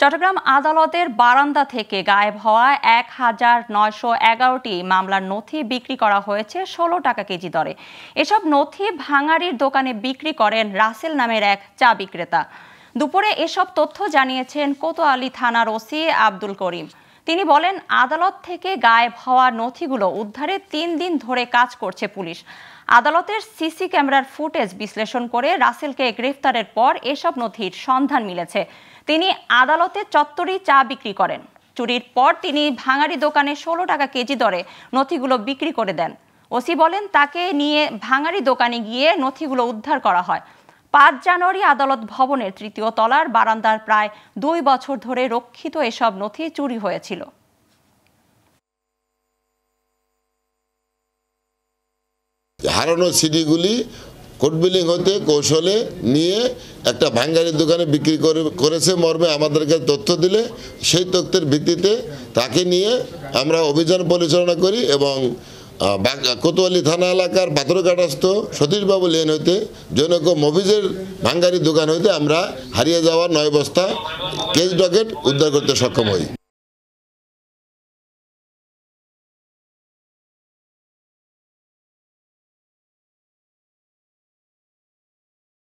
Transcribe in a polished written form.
চট্টগ্রাম আদালতের বারান্দা থেকে গায়েব হওয়া ১,৯১১টি মামলার নথি বিক্রি করা হয়েছে ১৬ টাকা কেজি দরে। এসব নথি ভাঙাড়ির দোকানে বিক্রি করেন রাসেল নামের এক চা বিক্রেতা। দুপুরে এসব তথ্য জানিয়েছেন কোতোয়ালি থানার ওসি আব্দুল করিম। তিনি বলেন, আদালত থেকে গায়েব হওয়া নথিগুলো উদ্ধারে ৩ দিন ধরে কাজ করছে পুলিশ। আদালতের সিসি ক্যামেরার ফুটেজ বিশ্লেষণ করে রাসেলকে গ্রেফতারের পর এসব নথির সন্ধান মিলেছে। তিনি আদালতে চত্বরেই চা বিক্রি করেন। চুরির পর তিনি ভাঙাড়ি দোকানে ১৬ টাকা কেজি দরে নথিগুলো বিক্রি করে দেন। ওসি বলেন, তাকে নিয়ে ভাঙাড়ি দোকানে গিয়ে নথিগুলো উদ্ধার করা হয়। ৫ জানুয়ারি আদালত ভবনের ৩য় তলার বারান্দার প্রায় ২ বছর ধরে রক্ষিত এসব নথি চুরি হয়েছিল। হারানো সিডিগুলি কোর্ট বিলিং হতে কৌশলে নিয়ে একটা ভাঙ্গারির দোকানে বিক্রি করেছে মর্মে আমাদেরকে তথ্য দিলে সেই তথ্যের ভিত্তিতে তাকে নিয়ে আমরা অভিযান পরিচালনা করি এবং কোতোয়ালি থানা এলাকার পাথরঘাটস্থ সতীশবাবু লেন হইতে জনক মফিজের ভাঙ্গারি দোকান হইতে আমরা হারিয়ে যাওয়া ৯ বস্তা কেজ ডকেট উদ্ধার করতে সক্ষম হই।